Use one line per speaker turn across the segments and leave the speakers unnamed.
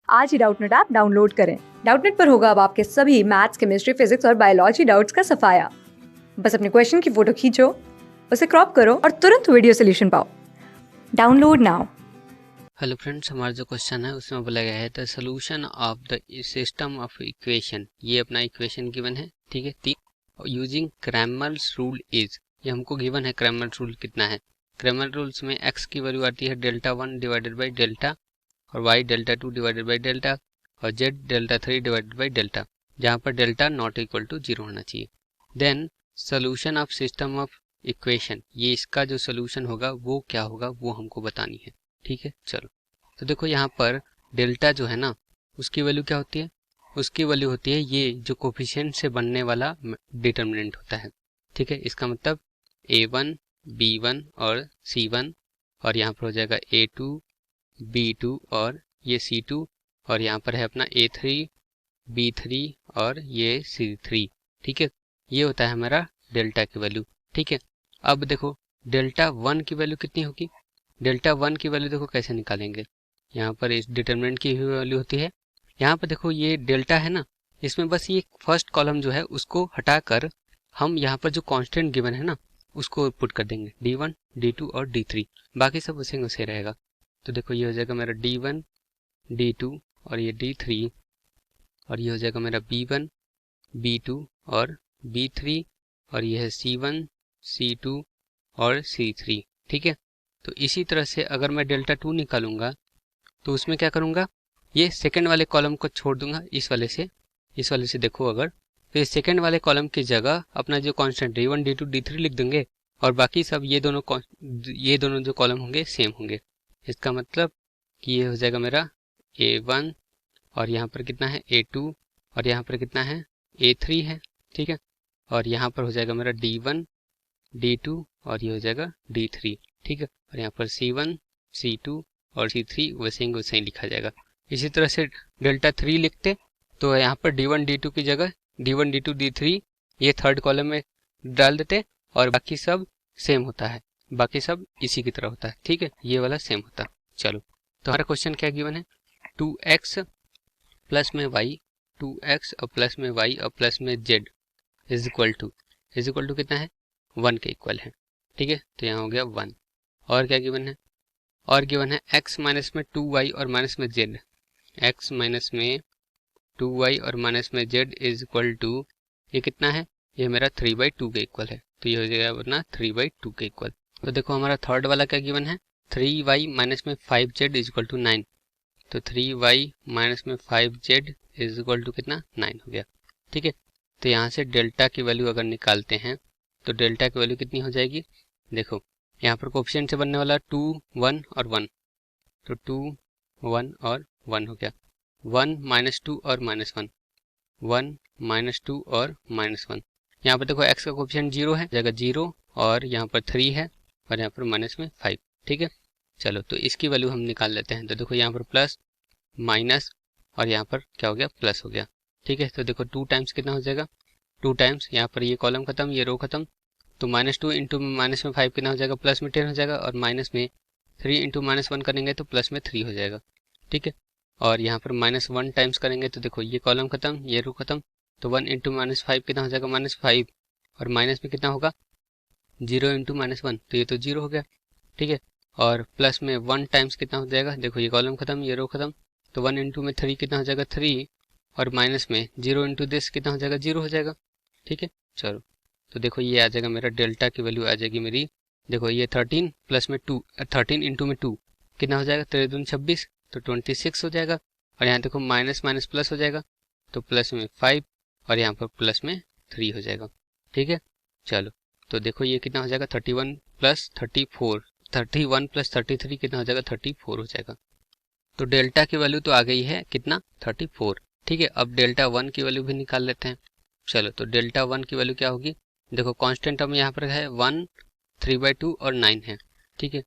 आज ही Doubtnut app download करें। Doubtnut पर होगा अब आपके सभी मैथ्स, केमिस्ट्री, फिजिक्स और बायोलॉजी डाउट्स का सफाया। बस अपने क्वेश्चन की फोटो खींचो, उसे क्रॉप करो और तुरंत वीडियो सोल्यूशन पाओ। Download now.
हेलो फ्रेंड्स, हमारा जो क्वेश्चन है उसमें बोला गया है the solution of the system of equation. ये अपना इक्वेशन गिवन है, ठीक है। तीन यूजिंग क्रैमर्स रूल इज, ये हमको गिवन है क्रैमर्स रूल कितना है। क्रैमर रूल्स में x की वैल्यू आती है डेल्टा 1 डिवाइडेड बाई डेल्टा, और y delta 2 divided by delta, और z delta 3 divided by delta, जहाँ पर डेल्टा नॉट इक्वल टू 0 होना चाहिए। Then solution of system of equation, ये इसका जो सोल्यूशन होगा वो क्या होगा वो हमको बतानी है, ठीक है। चलो, तो देखो यहाँ पर डेल्टा जो है ना, उसकी वैल्यू क्या होती है, उसकी वैल्यू होती है ये जो कोफिशिएंट से बनने वाला डिटर्मिनेंट होता है, ठीक है। इसका मतलब a1 b1 और c1, और यहाँ पर हो जाएगा a2 b2 और ये c2, और यहाँ पर है अपना a3 b3 और ये c3, ठीक है। ये होता है हमारा डेल्टा की वैल्यू, ठीक है। अब देखो डेल्टा 1 की वैल्यू कितनी होगी, डेल्टा 1 की वैल्यू देखो कैसे निकालेंगे। यहाँ पर इस डिटरमिनेंट की वैल्यू होती है, यहाँ पर देखो ये डेल्टा है ना, इसमें बस ये फर्स्ट कॉलम जो है उसको हटाकर हम यहाँ पर जो कांस्टेंट गिवन है ना उसको पुट कर देंगे, d1 d2 और d3, बाकी सब उसे उसे रहेगा। तो देखो ये हो जाएगा मेरा d1 d2 और ये d3, और ये हो जाएगा मेरा b1 b2 और b3, और ये है c1 c2 और c3, ठीक है। तो इसी तरह से अगर मैं डेल्टा 2 निकालूंगा तो उसमें क्या करूंगा, ये सेकंड वाले कॉलम को छोड़ दूंगा इस वाले से देखो अगर, तो इस सेकंड वाले कॉलम की जगह अपना जो कांस्टेंट d1 d2 d3 लिख देंगे, और बाकी सब ये दोनों जो कॉलम होंगे सेम होंगे। इसका मतलब कि ये हो जाएगा मेरा a1, और यहाँ पर कितना है a2, और यहाँ पर कितना है a3 है, ठीक है। और यहाँ पर हो जाएगा मेरा d1 d2 और ये हो जाएगा d3, ठीक है। और यहाँ पर c1 c2 और c3 वैसे ही लिखा जाएगा। इसी तरह से डेल्टा 3 लिखते तो यहाँ पर d1 d2 की जगह d1 d2 d3 ये थर्ड कॉलम में डाल देते, और बाकी सब सेम होता है, बाकी सब इसी की तरह होता है, ठीक है। ये वाला सेम होता है। चलो, तो हमारा क्वेश्चन क्या गिवन है, 2x प्लस में y, 2x और प्लस में y और प्लस में z इज इक्वल टू कितना है, 1 के इक्वल है, ठीक है। तो यहाँ हो गया 1। और क्या गिवन है, और गिवन है x माइनस में 2y और माइनस में z, x माइनस में 2y और माइनस में z इज इक्वल टू, ये कितना है, ये मेरा 3/2 के इक्वल है। तो ये हो जाएगा अपना 3/2 के इक्वल। तो देखो हमारा थर्ड वाला क्या गिवन है, 3y माइनस में 5z इज इक्वल टू 9। तो 3y माइनस में 5z इज इक्वल टू कितना, 9 हो गया, ठीक है। तो यहाँ से डेल्टा की वैल्यू अगर निकालते हैं तो डेल्टा की वैल्यू कितनी हो जाएगी, देखो यहाँ पर कोफिशिएंट से बनने वाला 2 1 और 1, तो 2 1 और 1 हो गया, 1 माइनस 2 और माइनस 1, 1 माइनस 2 और माइनस 1। यहाँ पर देखो x का कोफिशिएंट 0 है, जगह 0, और यहाँ पर 3 है, और यहाँ पर माइनस में 5, ठीक है। चलो, तो इसकी वैल्यू हम निकाल लेते हैं। तो देखो यहाँ पर प्लस माइनस और यहाँ पर क्या हो गया, प्लस हो गया, ठीक है। तो देखो 2 टाइम्स कितना हो जाएगा, 2 टाइम्स यहाँ पर ये कॉलम खत्म ये रो खत्म, तो -2 इंटू माइनस में 5 कितना हो जाएगा, प्लस में 10 हो जाएगा, और माइनस में 3 इंटू -1 करेंगे तो प्लस में 3 हो जाएगा, ठीक है। और यहाँ पर -1 टाइम्स करेंगे तो देखो ये कॉलम खत्म ये रो खत्म, तो 1 इंटू -5 कितना हो जाएगा, -5, और माइनस में कितना होगा 0 इंटू -1, तो ये तो 0 हो गया, ठीक है। और प्लस में 1 टाइम्स कितना हो जाएगा, देखो ये कॉलम खत्म ये रो खत्म, तो 1 इंटू में 3 कितना हो जाएगा 3, और माइनस में 0 इंटू दिस कितना हो जाएगा 0 हो जाएगा, ठीक है। चलो, तो देखो ये आ जाएगा मेरा डेल्टा की वैल्यू आ जाएगी मेरी, देखो ये 13 प्लस में 2, 13 इंटू में 2 कितना हो जाएगा, 13 दूनी 26, तो 26 हो जाएगा। और यहाँ देखो माइनस माइनस प्लस हो जाएगा, तो प्लस में 5 और यहाँ पर प्लस में 3 हो जाएगा, ठीक है। चलो, तो देखो ये कितना हो जाएगा 31 प्लस 34, 31 प्लस 33 कितना हो जाएगा 34 हो जाएगा। तो डेल्टा की वैल्यू तो आ गई है कितना 34, ठीक है। अब डेल्टा 1 की वैल्यू भी निकाल लेते हैं। चलो, तो डेल्टा 1 की वैल्यू क्या होगी, देखो कांस्टेंट टर्म यहाँ पर है 1 3/2 और 9 है, ठीक है।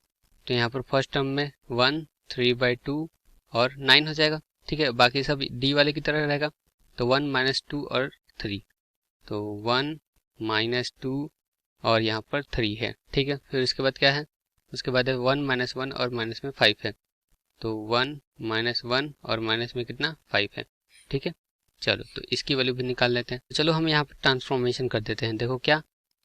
तो यहाँ पर फर्स्ट टर्म में 1 3/2 और 9 हो जाएगा, ठीक है। बाकी सब डी वाले की तरह रहेगा, तो 1 -2 और 3, तो 1 -2 और यहाँ पर 3 है, ठीक है। फिर उसके बाद क्या है, उसके बाद है 1 -1 और माइनस में 5 है, तो 1 माइनस 1 और माइनस में कितना 5 है। ठीक है, चलो तो इसकी वैल्यू भी निकाल लेते हैं। चलो हम यहाँ पर ट्रांसफॉर्मेशन कर देते हैं। देखो क्या,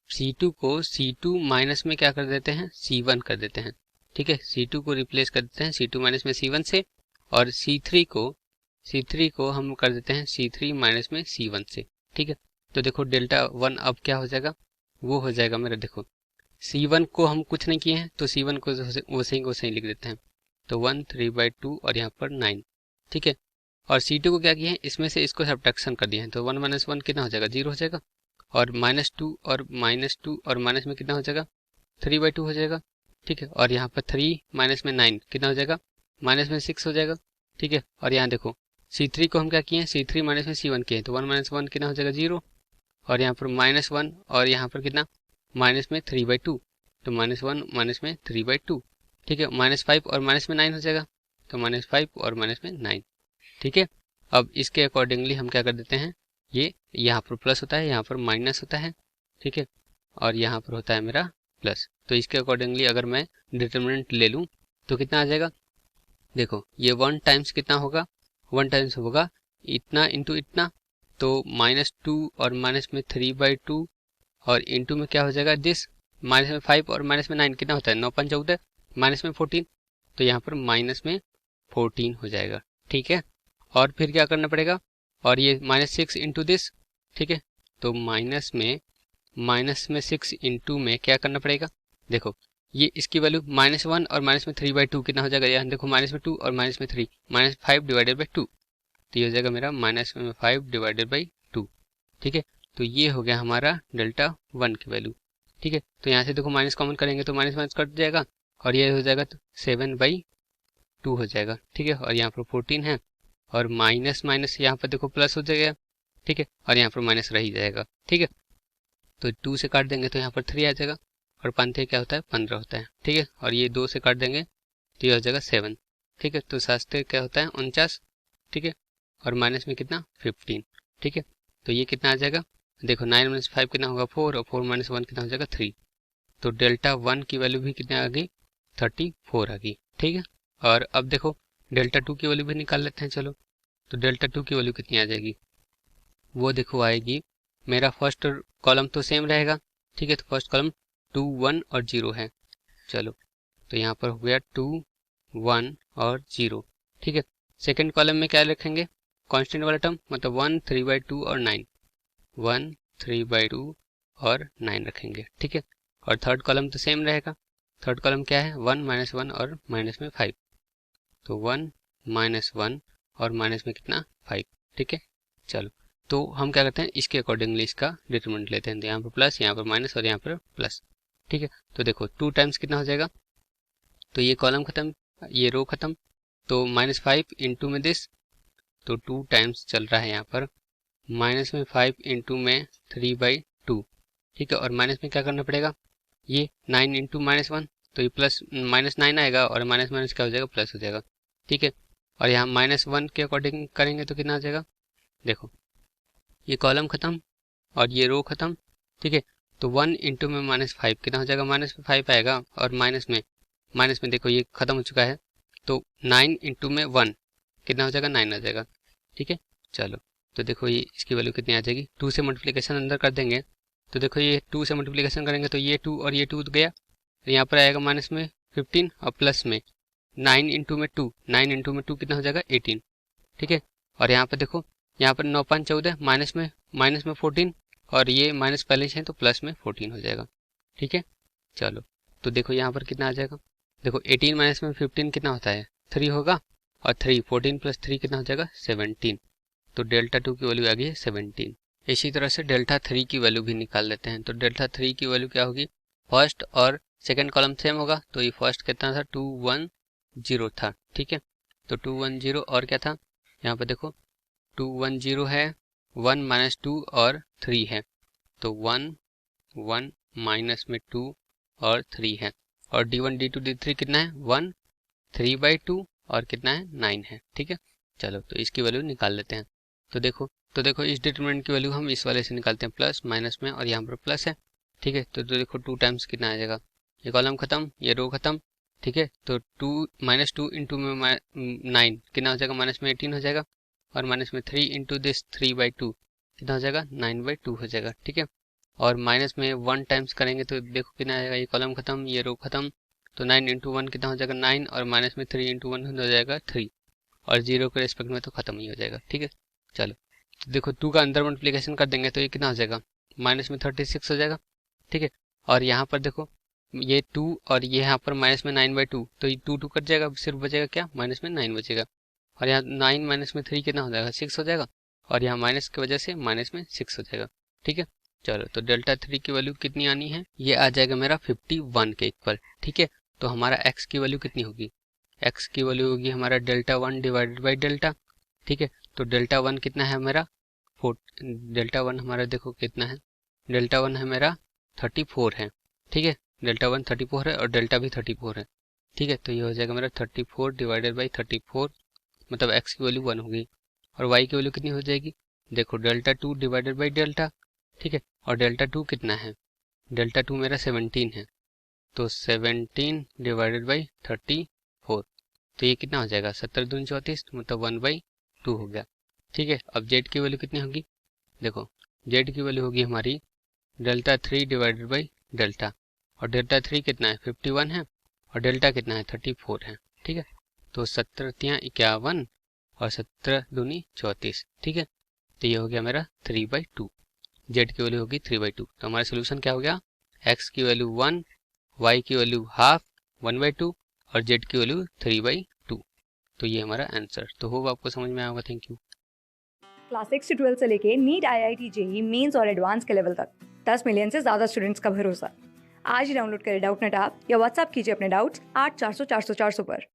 C2 को C2 माइनस में क्या कर देते हैं, C1 कर देते हैं। ठीक है, C2 को रिप्लेस कर देते हैं C2 माइनस में C1 से, और C3 को हम कर देते हैं C3 माइनस में C1 से। ठीक है, तो देखो डेल्टा 1 अब क्या हो जाएगा, वो हो जाएगा मेरा, देखो C1 को हम कुछ नहीं किए हैं तो C1 को वैसे ही लिख देते हैं। तो 1 3/2 और यहाँ पर 9। ठीक है, और C2 को क्या किए हैं, इसमें से इसको सब्ट्रैक्शन कर दिए हैं। तो 1 माइनस 1 कितना हो जाएगा, 0 हो जाएगा। और -2 और -2 और माइनस में कितना हो जाएगा, 3/2 हो जाएगा। ठीक है, और यहाँ पर 3 माइनस में 9 कितना हो जाएगा, माइनस में 6 हो जाएगा। ठीक है, और यहाँ देखो C3 को हम क्या किए हैं, C3 माइनस में C1 किए हैं, तो 1 माइनस 1 कितना हो जाएगा, 0। और यहाँ पर -1 और यहाँ पर कितना, माइनस में 3/2, तो -1 माइनस में 3/2। ठीक है, -5 और माइनस में 9 हो जाएगा, तो -5 और माइनस में 9। ठीक है, अब इसके अकॉर्डिंगली हम क्या कर देते हैं, ये यहाँ पर प्लस होता है, यहाँ पर माइनस होता है। ठीक है, और यहाँ पर होता है मेरा प्लस। तो इसके अकॉर्डिंगली अगर मैं डिटर्मिनेंट ले लूँ तो कितना आ जाएगा, देखो ये 1 टाइम्स कितना होगा, 1 टाइम्स होगा इतना इंटू इतना, तो -2 और माइनस में 3/2 और इंटू में क्या हो जाएगा दिस, माइनस में 5 और माइनस में 9 कितना होता है, 9 5 14, माइनस में 14, तो यहाँ पर माइनस में 14 हो जाएगा। ठीक है, और फिर क्या करना पड़ेगा, और ये -6 इंटू दिस। ठीक है, तो माइनस में 6 इंटू में क्या करना पड़ेगा, देखो ये इसकी वैल्यू -1 और माइनस में 3/2 कितना हो जाएगा, यहाँ देखो माइनस में 2 और माइनस में 3, -5 डिवाइडेड बाई 2, तो ये हो जाएगा मेरा -5 डिवाइडेड बाई 2। ठीक है, तो ये हो गया हमारा डेल्टा 1 की वैल्यू। ठीक है, तो यहाँ से देखो माइनस कॉमन करेंगे तो माइनस माइनस कट जाएगा, और ये हो जाएगा तो 7/2 हो जाएगा। ठीक है, और यहाँ पर 14 है, और माइनस माइनस यहाँ पर देखो प्लस हो जाएगा। ठीक है, और यहाँ पर माइनस रह ही जाएगा। ठीक है, तो 2 से काट देंगे तो यहाँ पर 3 आ जाएगा, और 5 क्या होता है, 15 होता है। ठीक है, और ये 2 से काट देंगे तो ये हो जाएगा 7। ठीक है, तो 7 क्या होता है, 49। ठीक है, और माइनस में कितना, 15। ठीक है, तो ये कितना आ जाएगा, देखो 9 माइनस 5 कितना होगा, 4, और 4 माइनस 1 कितना हो जाएगा, 3। तो डेल्टा 1 की वैल्यू भी कितना आ गई, 34 आ गई। ठीक है, और अब देखो डेल्टा 2 की वैल्यू भी निकाल लेते हैं। चलो, तो डेल्टा 2 की वैल्यू कितनी आ जाएगी, वो देखो आएगी, मेरा फर्स्ट कॉलम तो सेम रहेगा। ठीक है, तो फर्स्ट कॉलम 2 1 और 0 है। चलो, तो यहाँ पर हो गया 2 1 और 0। ठीक है, सेकंड कॉलम में क्या रखेंगे, कांस्टेंट वाला टर्म, मतलब 1 3/2 और 9, 1 3/2 और 9 रखेंगे। ठीक है, और थर्ड कॉलम तो सेम रहेगा। थर्ड कॉलम क्या है, 1 -1 और माइनस में 5, तो 1 -1 और माइनस में कितना, 5। ठीक है, चलो, तो हम क्या करते हैं, इसके अकॉर्डिंगली इसका डिटरमिनेंट लेते हैं। तो यहाँ पर प्लस, यहाँ पर माइनस और यहाँ पर प्लस। ठीक है, तो देखो 2 टाइम्स कितना हो जाएगा, तो ये कॉलम खत्म, ये रो खत्म, तो -5 इंटू में दिस, तो 2 टाइम्स चल रहा है यहाँ पर, माइनस में 5 इंटू में 3/2। ठीक है, और माइनस में क्या करना पड़ेगा, ये 9 इंटू -1, तो ये प्लस -9 आएगा, और माइनस माइनस क्या हो जाएगा, प्लस हो जाएगा। ठीक है, और यहाँ -1 के अकॉर्डिंग करेंगे तो कितना आ जाएगा, देखो ये कॉलम खत्म और ये रो खत्म। ठीक है, तो 1 इंटू में -5 कितना हो जाएगा, -5 आएगा, और माइनस में देखो ये खत्म हो चुका है, तो 9 इंटू में 1 कितना हो जाएगा, 9 आ जाएगा। ठीक है, चलो, तो देखो ये इसकी वैल्यू कितनी आ जाएगी, 2 से मल्टीप्लिकेशन अंदर कर देंगे, तो देखो ये 2 से मल्टीप्लिकेशन करेंगे तो ये 2 और ये 2 गया, तो यहाँ पर आएगा माइनस में 15 और प्लस में 9 इंटू में 2, 9 इंटू में 2 कितना हो जाएगा, 18। ठीक है, और यहाँ पर देखो, यहाँ पर 9 5 14, माइनस में 14, और ये माइनस पहले से है तो प्लस में 14 हो जाएगा। ठीक है, चलो, तो देखो यहाँ पर कितना आ जाएगा, देखो 18 माइनस में 15 कितना होता है, 3 होगा, और 3 14 प्लस 3 कितना हो जाएगा, 17। तो डेल्टा 2 की वैल्यू आ गई है 17। इसी तरह से डेल्टा 3 की वैल्यू भी निकाल लेते हैं। तो डेल्टा 3 की वैल्यू क्या होगी, फर्स्ट और सेकंड कॉलम सेम होगा, तो ये फर्स्ट कितना था, 2 1 0 था। ठीक है, तो 2 1 0 और क्या था, यहाँ पर देखो 2 1 0 है, 1 -2 और 3 है, तो 1 1 माइनस में 2 और 3 है, और D1 D2 D3 कितना है, 1 3/2 और कितना है, 9 है। ठीक है, चलो, तो इसकी वैल्यू निकाल लेते हैं। तो देखो इस डिटरमिनेंट की वैल्यू हम इस वाले से निकालते हैं, प्लस माइनस में, और यहाँ पर प्लस है। ठीक है, तो देखो 2 टाइम्स कितना आ जाएगा, ये कॉलम खत्म, ये रो खत्म, ठीक है। तो -2 इंटू में 9 कितना हो जाएगा, माइनस में 18 हो जाएगा, और माइनस में 3 इंटू दिस 3/2 कितना हो जाएगा, 9/2 हो जाएगा। ठीक है। और माइनस में 1 टाइम्स करेंगे तो देखो कितना आएगा, ये कॉलम खत्म, ये रो खत्म, तो 9 इंटू 1 कितना हो जाएगा 9, और माइनस में 3 इंटू 1 हो जाएगा 3, और 0 के रेस्पेक्ट में तो खत्म ही हो जाएगा। ठीक है। चलो तो देखो 2 का अंदर मल्टीप्लिकेशन कर देंगे तो ये कितना हो जाएगा, माइनस में 36 हो जाएगा। ठीक है। और यहाँ पर देखो ये 2 और ये यहाँ पर माइनस में 9/2, तो ये 2 कट जाएगा, सिर्फ बचेगा क्या, माइनस में 9 बचेगा। और यहाँ 9 माइनस में 3 कितना हो जाएगा, 6 हो जाएगा, और यहाँ माइनस की वजह से माइनस में 6 हो जाएगा। ठीक है। चलो तो डेल्टा 3 की वैल्यू कितनी आनी है, ये आ जाएगा मेरा 51 के इक्वल। ठीक है। तो हमारा x की वैल्यू कितनी होगी, x की वैल्यू होगी हमारा डेल्टा 1 डिवाइडेड बाई डेल्टा। ठीक है। तो डेल्टा 1 कितना है मेरा, डेल्टा 1 हमारा देखो कितना है, डेल्टा 1 है मेरा 34 है। ठीक है। डेल्टा 1 34 है और डेल्टा भी 34 है। ठीक है। तो ये हो जाएगा मेरा 34 डिवाइडेड बाई 34, मतलब x की वैल्यू 1 होगी, और y की वैल्यू कितनी हो जाएगी, देखो डेल्टा 2 डिवाइडेड बाई डेल्टा। ठीक है। और डेल्टा 2 कितना है, डेल्टा 2 मेरा 17 है, तो 17 डिवाइडेड बाई 34, तो ये कितना हो जाएगा 17 दूनी 34, मतलब 1/2 हो गया। ठीक है। अब z की वैल्यू कितनी होगी, देखो z की वैल्यू होगी हमारी डेल्टा 3 डिवाइडेड बाई डेल्टा, और डेल्टा 3 कितना है 51 है, और डेल्टा कितना है 34 है। ठीक है। तो 17 तियाँ 51 और 17 दूनी 34। ठीक है। तो ये हो गया मेरा 3/2, z की वैल्यू होगी 3/2। तो हमारा सोल्यूशन क्या हो गया, x की वैल्यू 1, y की वैल्यू हाफ 1/2, और z की वैल्यू 3/2। तो ये हमारा आंसर। तो होप आपको समझ में आया होगा। Thank you.
क्लास 6 से 12 से लेके नीट, IIT, जेईई मेंस और एडवांस के लेवल तक 10 मिलियन से ज़्यादा स्टूडेंट्स का भरोसा। आज ही डाउनलोड करें डाउटनेट ऐप या व्हाट्सएप कीजिए अपने डाउट्स 8400 400 400 पर।